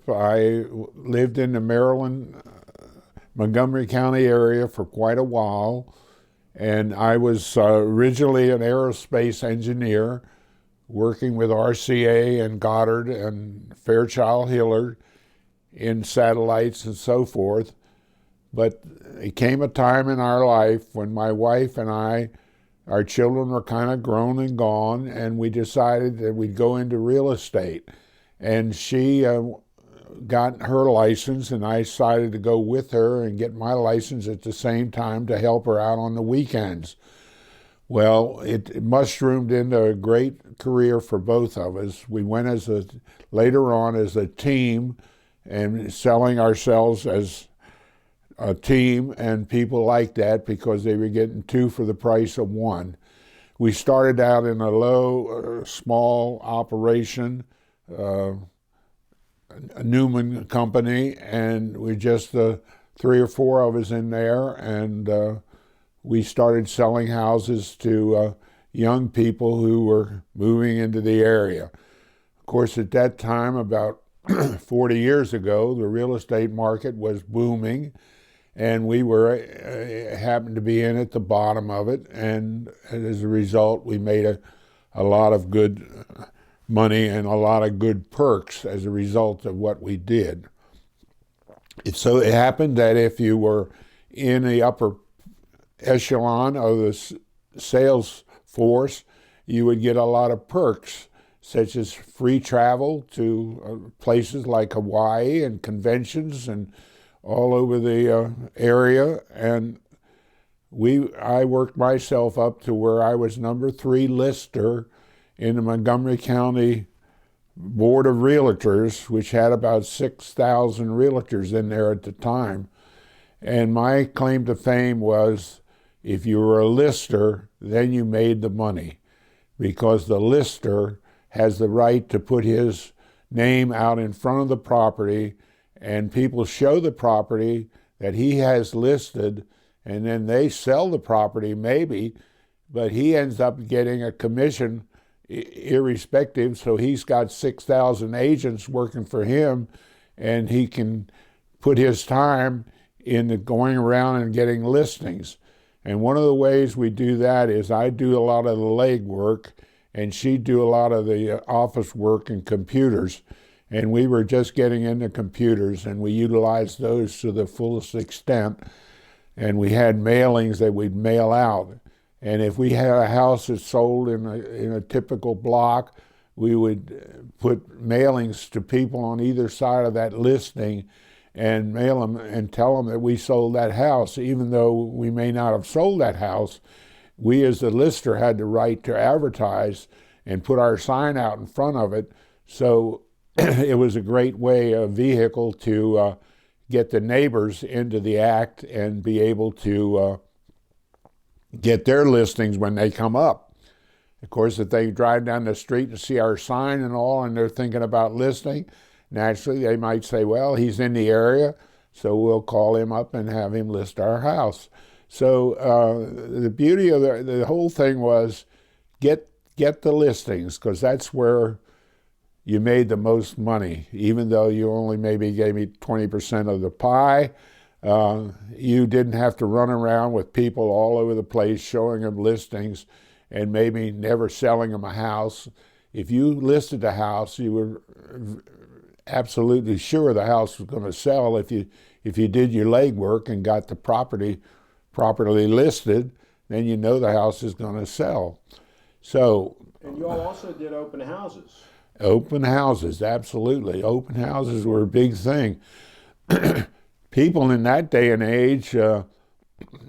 I lived in the Maryland, Montgomery County area for quite a while, and I was originally an aerospace engineer working with RCA and Goddard and Fairchild Hillard in satellites and so forth. But it came a time in our life when my wife and I, our children were kind of grown and gone, and we decided that we'd go into real estate. And she got her license, and I decided to go with her and get my license at the same time to help her out on the weekends. Well, it mushroomed into a great career for both of us. We went later on as a team and selling ourselves as a team, and people liked that because they were getting two for the price of one. We started out in a small operation, a Newman company, and we just three or four of us in there, and we started selling houses to young people who were moving into the area. Of course, at that time, about 40 years ago, the real estate market was booming, and we happened to be in at the bottom of it, and as a result, we made a lot of good money and a lot of good perks as a result of what we did. So it happened that if you were in the upper echelon of the sales force, you would get a lot of perks, such as free travel to places like Hawaii and conventions and all over the area. And I worked myself up to where I was number 3 lister in the Montgomery County Board of Realtors, which had about 6,000 realtors in there at the time. And my claim to fame was, if you were a lister, then you made the money, because the lister has the right to put his name out in front of the property, and people show the property that he has listed, and then they sell the property maybe, but he ends up getting a commission irrespective, so he's got 6,000 agents working for him, and he can put his time into going around and getting listings. And one of the ways we do that is I do a lot of the legwork, and she do a lot of the office work and computers. And we were just getting into computers, and we utilized those to the fullest extent. And we had mailings that we'd mail out. And if we had a house that sold in a typical block, we would put mailings to people on either side of that listing and mail them and tell them that we sold that house. Even though we may not have sold that house, we as the lister had the right to advertise and put our sign out in front of it. So it was a great vehicle to get the neighbors into the act and be able to get their listings when they come up. Of course, if they drive down the street and see our sign and all, and they're thinking about listing, naturally they might say, well, he's in the area, so we'll call him up and have him list our house. So the beauty of the whole thing was get the listings, because that's where you made the most money. Even though you only maybe gave me 20% of the pie, you didn't have to run around with people all over the place showing them listings and maybe never selling them a house. If you listed a house, you were absolutely sure the house was going to sell if you did your legwork and got the property properly listed, then you know the house is going to sell. So, and you all also did open houses. Open houses, absolutely. Open houses were a big thing. People in that day and age,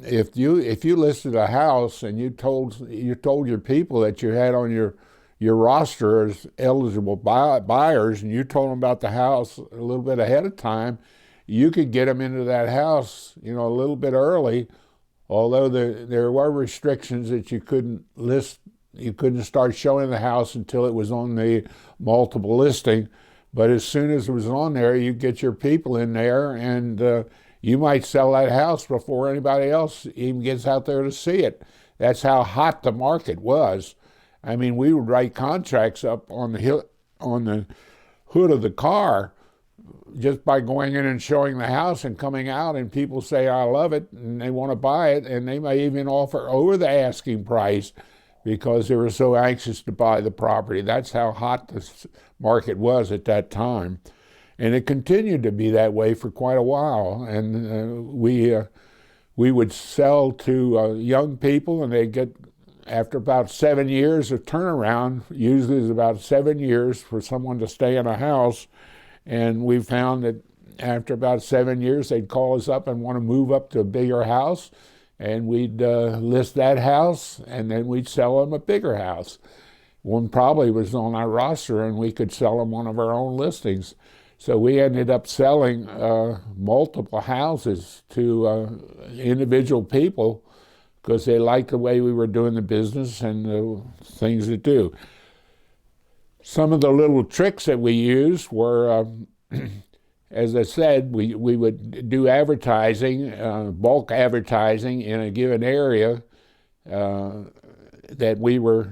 if you listed a house and you told your people that you had on your roster as eligible buyers, and you told them about the house a little bit ahead of time, you could get them into that house, a little bit early. Although there were restrictions that you couldn't start showing the house until it was on the multiple listing. But as soon as it was on there, you get your people in there, and you might sell that house before anybody else even gets out there to see it. That's how hot the market was. I mean, we would write contracts up on the hood of the car just by going in and showing the house and coming out, and people say, I love it, and they want to buy it, and they may even offer over the asking price because they were so anxious to buy the property. That's how hot the market was at that time. And it continued to be that way for quite a while. And we would sell to young people, and they'd get, after about 7 years of turnaround, usually it's about 7 years for someone to stay in a house. And we found that after about 7 years, they'd call us up and want to move up to a bigger house. And we'd list that house, and then we'd sell them a bigger house. One probably was on our roster, and we could sell them one of our own listings. So we ended up selling multiple houses to individual people because they liked the way we were doing the business and the things to do. Some of the little tricks that we used were, as I said, we would do advertising, bulk advertising in a given area that we were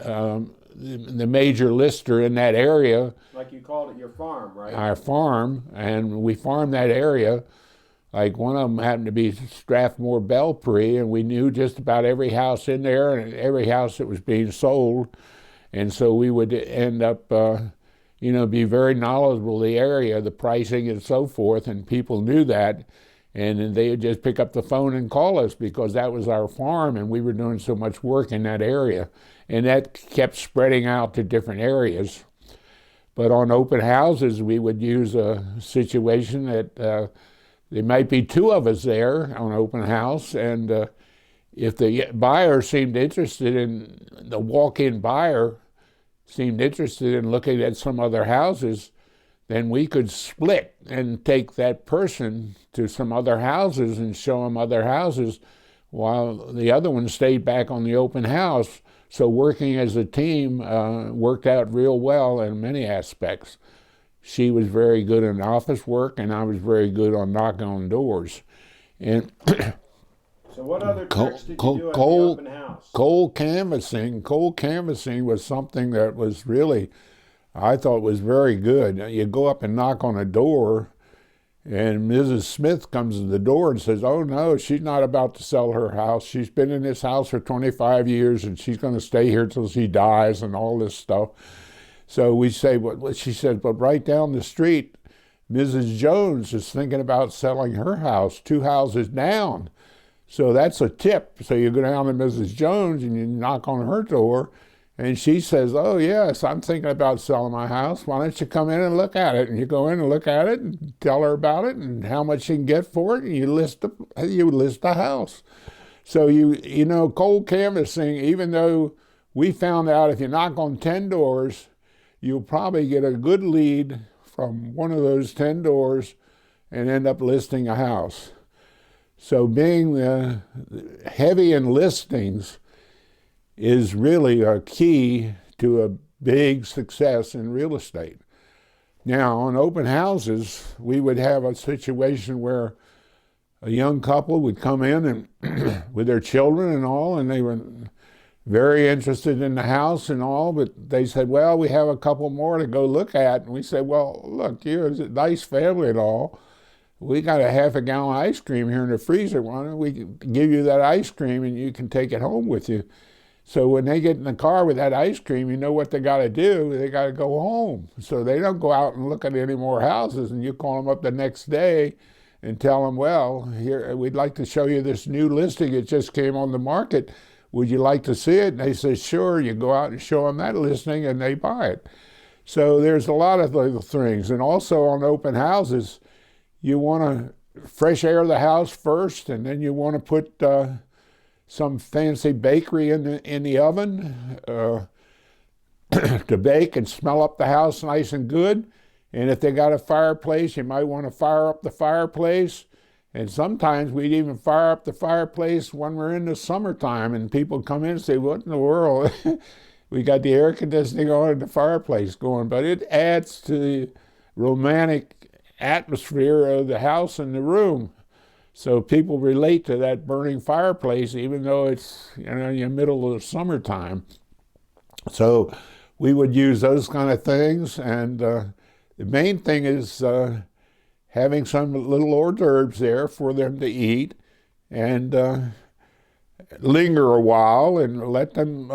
the major lister in that area. Like you called it your farm, right? Our farm, and we farmed that area. Like one of them happened to be Strathmore Belpre, and we knew just about every house in there and every house that was being sold. And so we would end up, be very knowledgeable of the area, the pricing and so forth, and people knew that. And then they would just pick up the phone and call us because that was our farm and we were doing so much work in that area. And that kept spreading out to different areas. But on open houses, we would use a situation that there might be two of us there on open house, and if the buyer seemed interested in, the walk-in buyer seemed interested in looking at some other houses, then we could split and take that person to some other houses and show them other houses while the other one stayed back on the open house. So working as a team worked out real well in many aspects. She was very good in office work, and I was very good on knocking on doors. And so what other tricks did you do at the open house? Cold canvassing was something that was really, I thought was very good. You go up and knock on a door, and Mrs. Smith comes to the door and says, oh no, she's not about to sell her house. She's been in this house for 25 years, and she's going to stay here till she dies and all this stuff. So we say, what she said, but right down the street, Mrs. Jones is thinking about selling her house 2 houses down. So that's a tip. So you go down to Mrs. Jones and you knock on her door, and she says, oh yes, I'm thinking about selling my house. Why don't you come in and look at it? And you go in and look at it and tell her about it and how much you can get for it, and you list the house. So cold canvassing, even though we found out if you knock on 10 doors, you'll probably get a good lead from one of those 10 doors and end up listing a house. So being heavy in listings is really a key to a big success in real estate. Now, on open houses, we would have a situation where a young couple would come in and with their children and all, and they were very interested in the house and all, but they said, well, we have a couple more to go look at. And we said, well, look, you're a nice family and all. We got a half a gallon of ice cream here in the freezer. Why don't we give you that ice cream and you can take it home with you? So when they get in the car with that ice cream, you know what they got to do. They got to go home. So they don't go out and look at any more houses, and you call them up the next day and tell them, well, here, we'd like to show you this new listing. It just came on the market. Would you like to see it? And they say, sure. You go out and show them that listing, and they buy it. So there's a lot of little things. And also on open houses, you want to fresh air the house first, and then you want to put some fancy bakery in the oven to bake and smell up the house nice and good. And if they got a fireplace, you might want to fire up the fireplace. And sometimes we'd even fire up the fireplace when we're in the summertime, and people come in and say, what in the world? We got the air conditioning on and the fireplace going, but it adds to the romantic atmosphere of the house and the room. So people relate to that burning fireplace, even though it's in the middle of the summertime. So we would use those kind of things, and the main thing is having some little hors d'oeuvres there for them to eat, and linger a while and let them,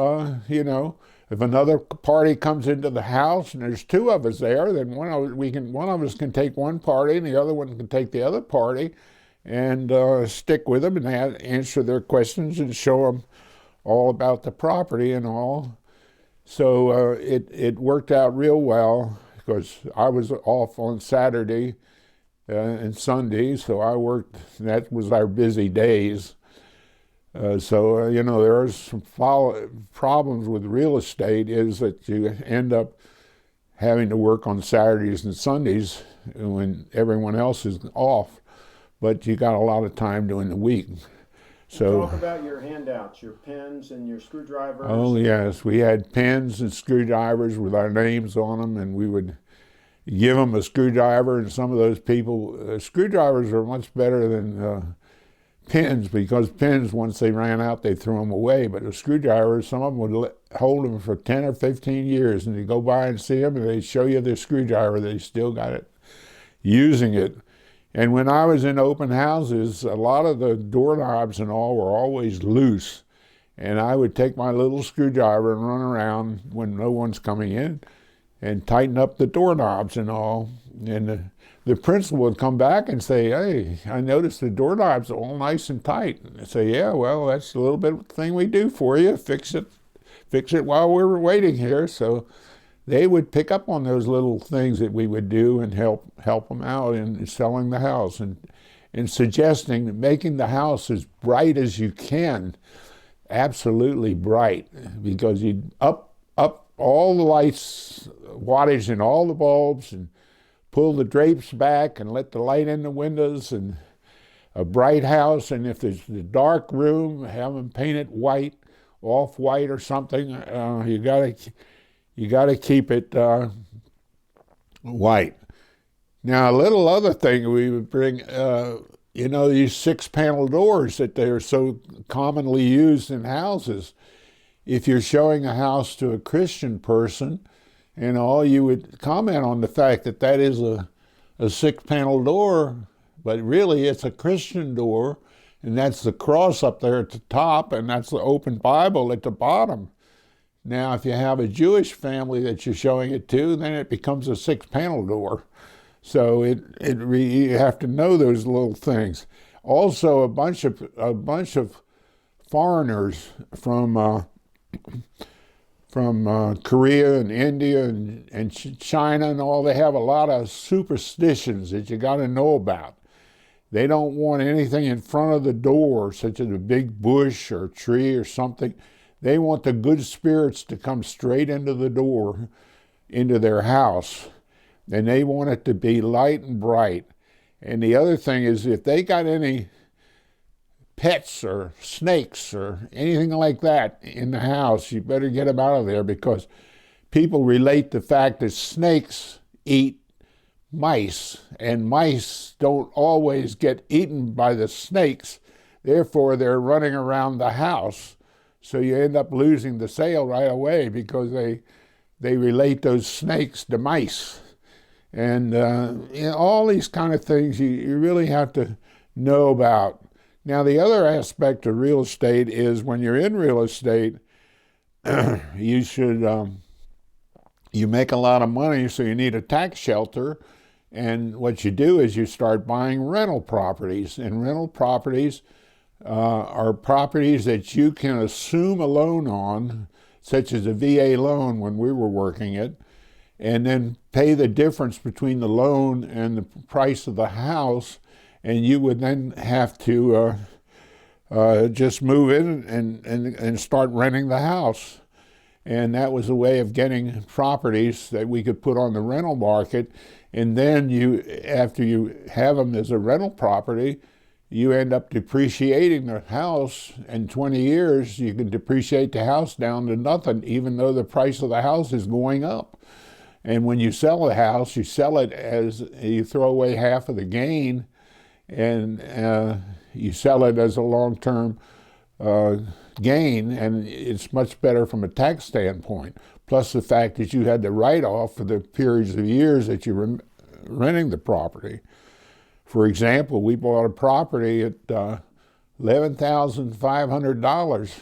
if another party comes into the house and there's two of us there, then one of us can take one party and the other one can take the other party, and stick with them and answer their questions and show them all about the property and all. So it worked out real well, because I was off on Saturday and Sunday, so I worked. That was our busy days. There are some problems with real estate, is that you end up having to work on Saturdays and Sundays when everyone else is off, but you got a lot of time during the week. So talk about your handouts, your pens and your screwdrivers. Oh yes, we had pens and screwdrivers with our names on them, and we would give them a screwdriver, and some of those people, screwdrivers are much better than pins, because pins, once they ran out, they threw them away. But the screwdrivers, some of them would hold them for 10 or 15 years, and you go by and see them, and they show you their screwdriver, they still got it, using it. And when I was in open houses, a lot of the doorknobs and all were always loose. And I would take my little screwdriver and run around when no one's coming in and tighten up the doorknobs and all. And the principal would come back and say, "Hey, I noticed the doorknobs are all nice and tight." And I'd say, "Yeah, well, that's a little bit of thing we do for you. Fix it while we were waiting here." So they would pick up on those little things that we would do and help them out in selling the house, and suggesting making the house as bright as you can, absolutely bright, because you up all the lights, wattage in all the bulbs, and pull the drapes back and let the light in the windows, and a bright house. And if there's a dark room, have them paint it white, off-white or something. You gotta keep it white. Now, a little other thing we would bring, these 6-panel doors that they're so commonly used in houses. If you're showing a house to a Christian person and all, you would comment on the fact that that is a 6-panel door, but really it's a Christian door, and that's the cross up there at the top, and that's the open Bible at the bottom. Now, if you have a Jewish family that you're showing it to, then it becomes a 6-panel door. So you have to know those little things. Also, a bunch of foreigners from Korea and India and China and all, they have a lot of superstitions that you got to know about. They don't want anything in front of the door, such as a big bush or tree or something. They want the good spirits to come straight into the door, into their house, and they want it to be light and bright. And the other thing is, if they got any pets or snakes or anything like that in the house, you better get them out of there, because people relate the fact that snakes eat mice, and mice don't always get eaten by the snakes. Therefore, they're running around the house. So you end up losing the sale right away, because they relate those snakes to mice. And all these kind of things you really have to know about. Now, the other aspect of real estate is, when you're in real estate, you should, you make a lot of money, so you need a tax shelter. And what you do is you start buying rental properties. And rental properties are properties that you can assume a loan on, such as a VA loan when we were working it, and then pay the difference between the loan and the price of the house, and you would then have to just move in and start renting the house. And that was a way of getting properties that we could put on the rental market. And then after you have them as a rental property, you end up depreciating the house. In 20 years, you can depreciate the house down to nothing, even though the price of the house is going up. And when you sell the house, you sell it as, you throw away half of the gain, and you sell it as a long-term gain, and it's much better from a tax standpoint. plus the fact that you had the write-off for the periods of years that you were renting the property. For example, we bought a property at $11,500,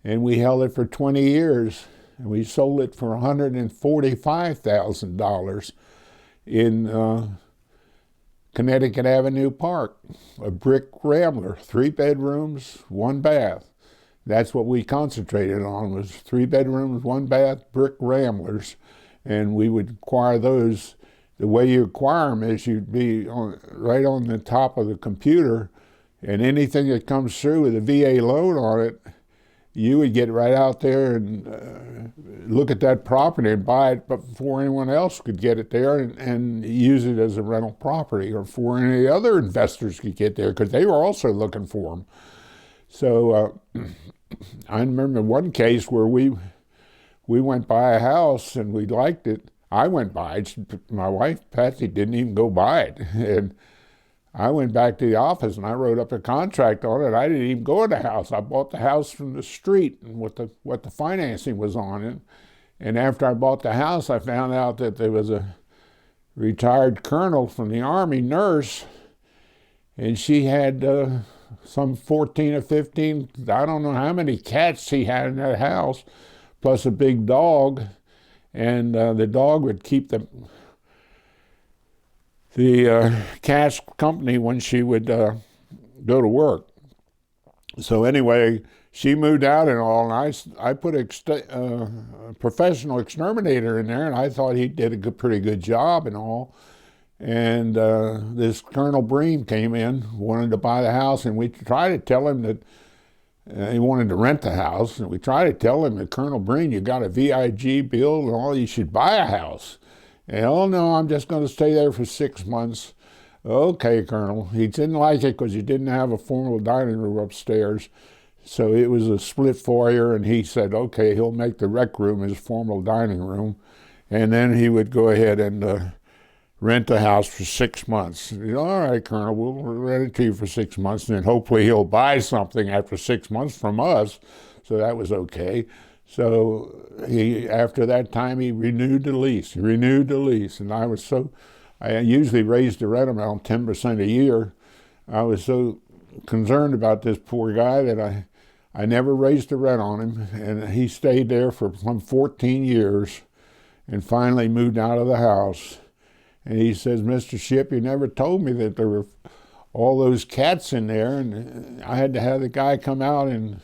and we held it for 20 years, and we sold it for $145,000 in Connecticut Avenue Park, a brick rambler, 3 bedrooms, 1 bath. That's what we concentrated on, was 3 bedrooms, 1 bath, brick ramblers, and we would acquire those. The way you acquire them is you'd be right on the top of the computer, and anything that comes through with a VA loan on it, you would get right out there and look at that property and buy it before anyone else could get it there, and use it as a rental property, or before any other investors could get there, because they were also looking for them. So I remember one case where we went by a house and we liked it. I went by it. My wife, Patsy, didn't even go by it. And I went back to the office and I wrote up a contract on it. I didn't even go in the house. I bought the house from the street and what the financing was on it. And after I bought the house, I found out that there was a retired colonel from the Army, nurse, and she had some 14 or 15, I don't know how many cats he had in that house, plus a big dog. And the dog would keep the cat's company when she would go to work. So anyway, she moved out and all, and I put a professional exterminator in there, and I thought he did a pretty good job and all. And this Colonel Bream came in, wanted to buy the house, and we tried to tell him that he wanted to rent the house, and we tried to tell him that, Colonel Breen, you got a VIG bill and all, you should buy a house. And, oh no, I'm just going to stay there for 6 months. Okay, Colonel. He didn't like it because he didn't have a formal dining room upstairs. So it was a split foyer, and he said, okay, he'll make the rec room his formal dining room. And then he would go ahead and rent the house for 6 months. All right, Colonel, we'll rent it to you for 6 months, and then hopefully he'll buy something after 6 months from us. So that was okay. So after that time, he renewed the lease. And I usually raised the rent around 10% a year. I was so concerned about this poor guy that I never raised the rent on him, and he stayed there for some 14 years and finally moved out of the house. And he says, Mr. Shipp, you never told me that there were all those cats in there, and I had to have the guy come out and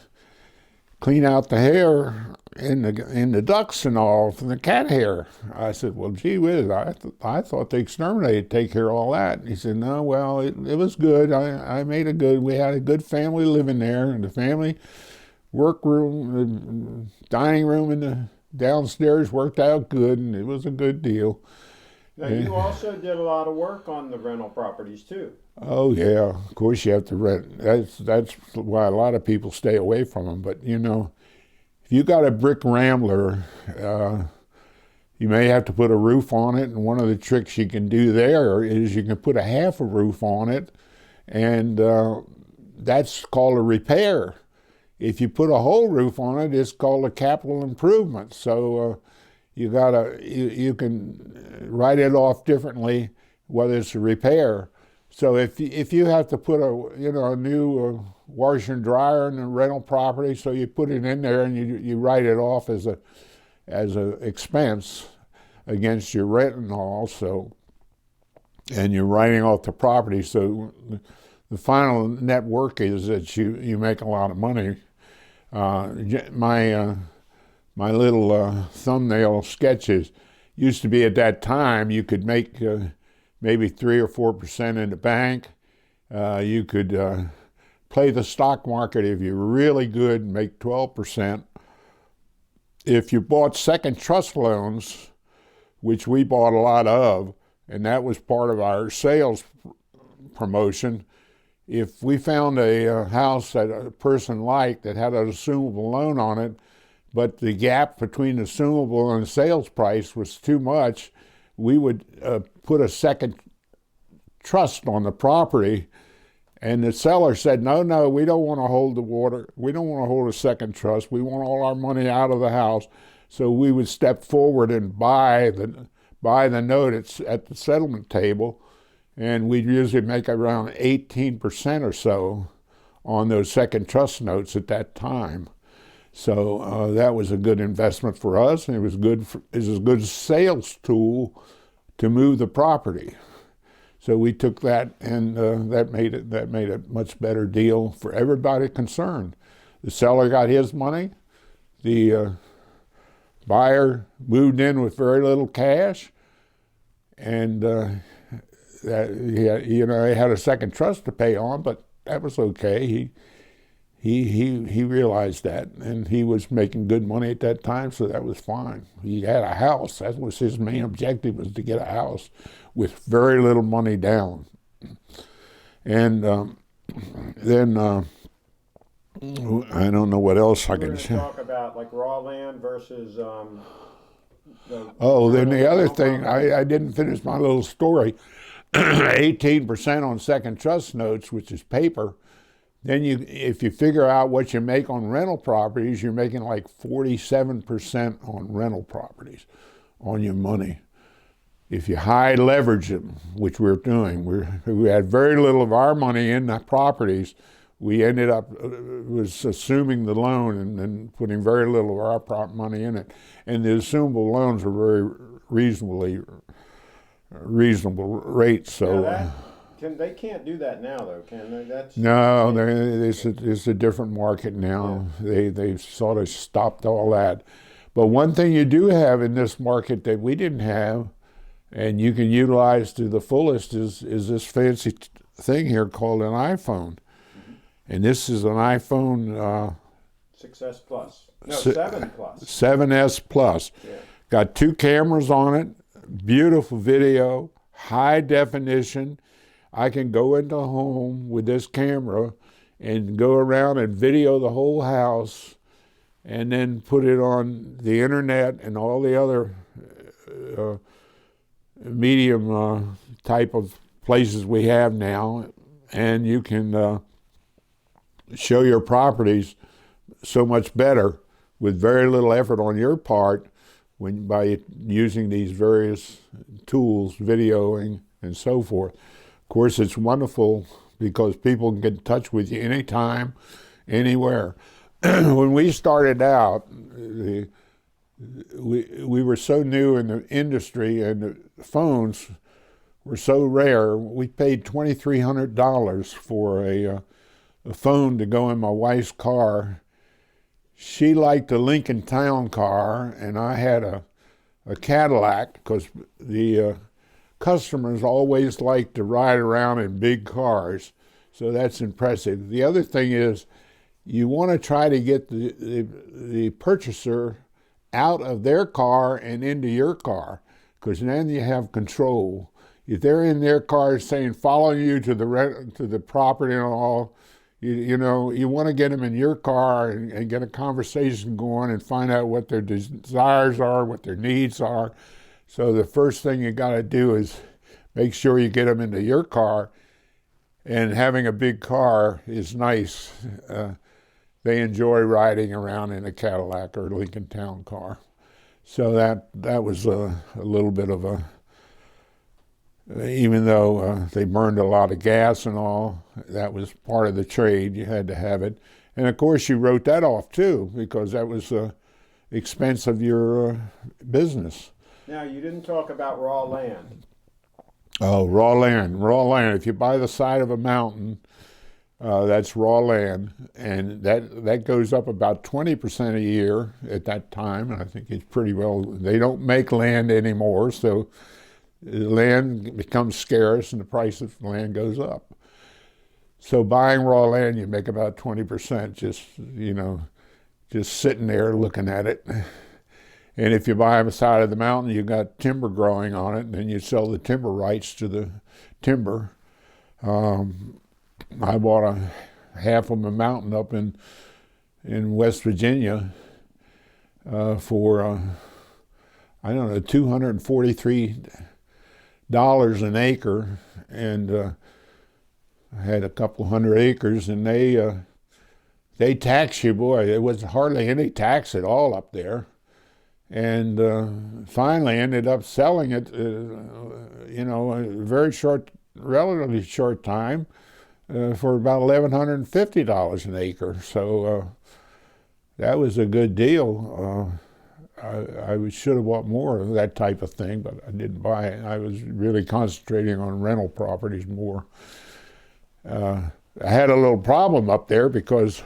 clean out the hair in the ducts and all from the cat hair. I said, well, gee whiz, I thought the exterminator would take care of all that. And he said, no, well, it was good. We had a good family living there, and the family workroom, the dining room in the downstairs worked out good, and it was a good deal. Now, you also did a lot of work on the rental properties, too. Oh, yeah. Of course, you have to rent. That's why a lot of people stay away from them. But, you know, if you got a brick rambler, you may have to put a roof on it. And one of the tricks you can do there is you can put a half a roof on it, and that's called a repair. If you put a whole roof on it, it's called a capital improvement. So you can write it off differently, whether it's a repair. So if you have to put a new washer and dryer in a rental property, so you put it in there and you write it off as a expense against your rent and all. So, and you're writing off the property. So the final net work is that you make a lot of money. My little thumbnail sketches used to be, at that time, you could make maybe 3 or 4% in the bank. You could play the stock market if you're really good and make 12%. If you bought second trust loans, which we bought a lot of, and that was part of our sales promotion, if we found a house that a person liked that had an assumable loan on it, but the gap between the assumable and the sales price was too much, we would put a second trust on the property. And the seller said, no, we don't want to hold the water. We don't want to hold a second trust. We want all our money out of the house. So we would step forward and buy the note at the settlement table, and we'd usually make around 18% or so on those second trust notes at that time. So that was a good investment for us, and it was a good sales tool to move the property. So we took that, and that made a much better deal for everybody concerned. The seller got his money. The buyer moved in with very little cash, and he had a second trust to pay on, but that was okay. He realized that, and he was making good money at that time, so that was fine. He had a house. That was his main objective, was to get a house with very little money down. And then I don't know what else I can say. We're going to talk about like raw land versus then the other thing, I didn't finish my little story. 18% on second trust notes, which is paper. Then if you figure out what you make on rental properties, you're making like 47% on rental properties on your money. If you high leverage them, which we're doing, we had very little of our money in the properties. We ended up was assuming the loan and then putting very little of our money in it. And the assumable loans were very reasonable rates. So. They can't do that now, though, can they? No, it's a different market now. Yeah. They've sort of stopped all that. But one thing you do have in this market that we didn't have, and you can utilize to the fullest, is this fancy thing here called an iPhone. Mm-hmm. And this is an iPhone 6S Plus. No, 7 Plus. 7S Plus. Yeah. Got 2 cameras on it, beautiful video, high definition. I can go into a home with this camera and go around and video the whole house and then put it on the internet and all the other medium type of places we have now. And you can show your properties so much better with very little effort on your part by using these various tools, videoing and so forth. Of course, it's wonderful because people can get in touch with you anytime, anywhere. When we started out, we were so new in the industry, and the phones were so rare. We paid $2,300 for a phone to go in my wife's car. She liked a Lincoln Town Car, and I had a Cadillac, because the customers always like to ride around in big cars, so that's impressive. The other thing is, you want to try to get the purchaser out of their car and into your car, because then you have control. If they're in their car saying, following you to the property and all, you want to get them in your car and get a conversation going and find out what their desires are, what their needs are. So the first thing you got to do is make sure you get them into your car, and having a big car is nice. They enjoy riding around in a Cadillac or Lincoln Town Car. So that was a little bit of even though they burned a lot of gas and all, that was part of the trade. You had to have it. And of course you wrote that off too, because that was the expense of your business. Now, you didn't talk about raw land. Oh, raw land. If you buy the side of a mountain, that's raw land, and that goes up about 20% a year at that time, and I think it's pretty well. They don't make land anymore, so land becomes scarce, and the price of land goes up. So buying raw land, you make about 20% just sitting there looking at it. And if you buy on the side of the mountain, you've got timber growing on it, and then you sell the timber rights to the timber. I bought half of a mountain up in West Virginia for $243 an acre, and I had a couple hundred acres, and they tax you, boy. There was hardly any tax at all up there. and finally ended up selling it, a very short, relatively short time, for about $1,150 an acre. So that was a good deal. I should have bought more of that type of thing, but I didn't buy it. I was really concentrating on rental properties more. I had a little problem up there because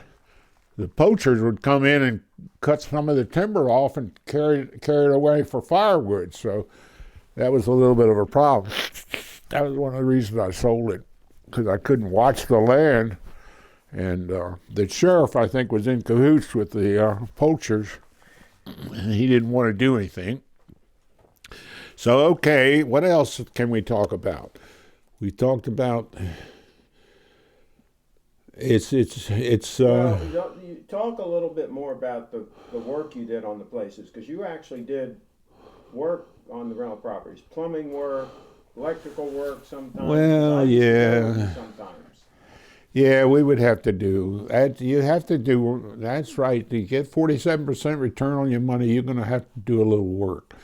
the poachers would come in and cut some of the timber off and carry it away for firewood. So that was a little bit of a problem. That was one of the reasons I sold it, because I couldn't watch the land. And the sheriff, I think, was in cahoots with the poachers, and he didn't want to do anything. So, okay, what else can we talk about? We talked about Well, you talk a little bit more about the work you did on the places, because you actually did work on the rental properties, plumbing work, electrical work sometimes. Well, yeah. Sometimes. Yeah, we would have to do that. You have to do, that's right. To get 47% return on your money, you're going to have to do a little work.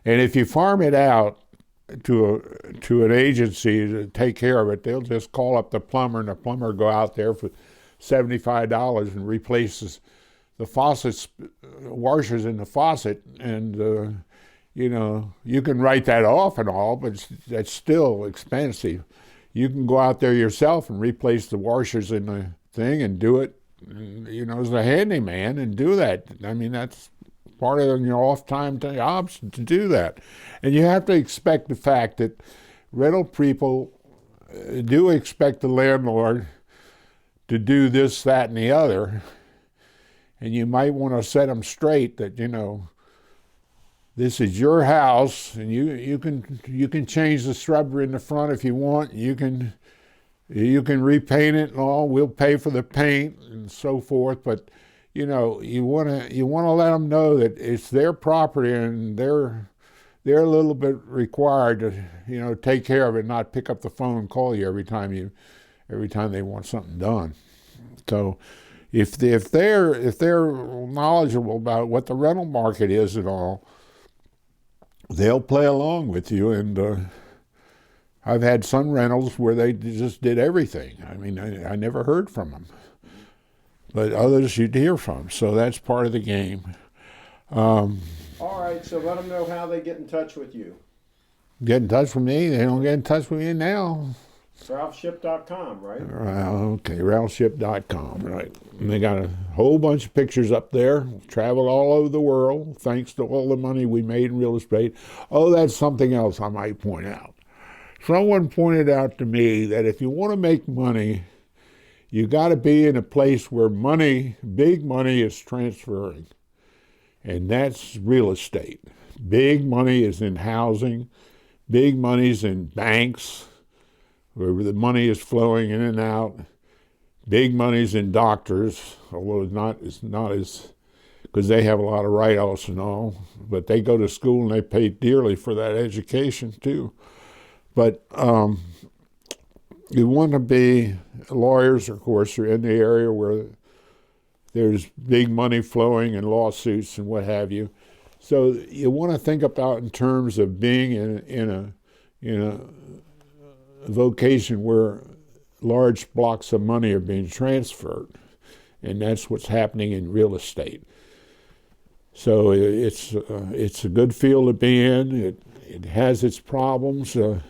And if you farm it out to an agency to take care of it, they'll just call up the plumber, and the plumber will go out there for $75 and replaces the faucets, washers in the faucet, and you can write that off and all, but that's still expensive. You can go out there yourself and replace the washers in the thing and do it, as a handyman, and do that. I mean, that's part of your off-time jobs to do that. And you have to expect the fact that rental people do expect the landlord to do this, that, and the other. And you might want to set them straight that, this is your house, and you can change the shrubbery in the front if you want. You can repaint it and all. We'll pay for the paint and so forth. But you want to let them know that it's their property, and they're a little bit required to take care of it, not pick up the phone and call you every time they want something done. So if they're knowledgeable about what the rental market is and all, they'll play along with you. And I've had some rentals where they just did everything. I mean, I never heard from them, but others you'd hear from. So that's part of the game. All right, so let them know how they get in touch with you. Get in touch with me. They don't get in touch with me now. CraigShipp.com, right? Okay, CraigShipp.com, right. And they got a whole bunch of pictures up there. Traveled all over the world, thanks to all the money we made in real estate. Oh, that's something else I might point out. Someone pointed out to me that if you want to make money, you got to be in a place where big money is transferring. And that's real estate. Big money is in housing. Big money's in banks, where the money is flowing in and out. Big money's in doctors, although it's not as, because they have a lot of write-offs and all, but they go to school and they pay dearly for that education too. But you want to be, lawyers, of course, are in the area where there's big money flowing and lawsuits and what have you. So you want to think about in terms of being in a vocation where large blocks of money are being transferred, and that's what's happening in real estate. So it's a good field to be in. It has its problems. You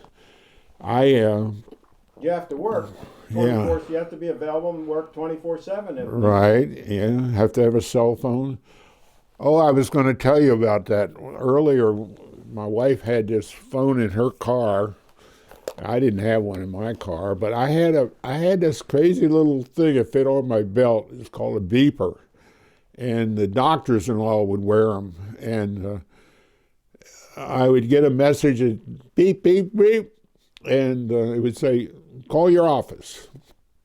have to work 24. You have to be available and work 24/7. Right. Yeah. Have to have a cell phone. Oh, I was going to tell you about that earlier. My wife had this phone in her car. I didn't have one in my car, but I had this crazy little thing that fit on my belt. It's called a beeper, and the doctors-in-law would wear them. And I would get a message, beep, beep, beep, and it would say, call your office.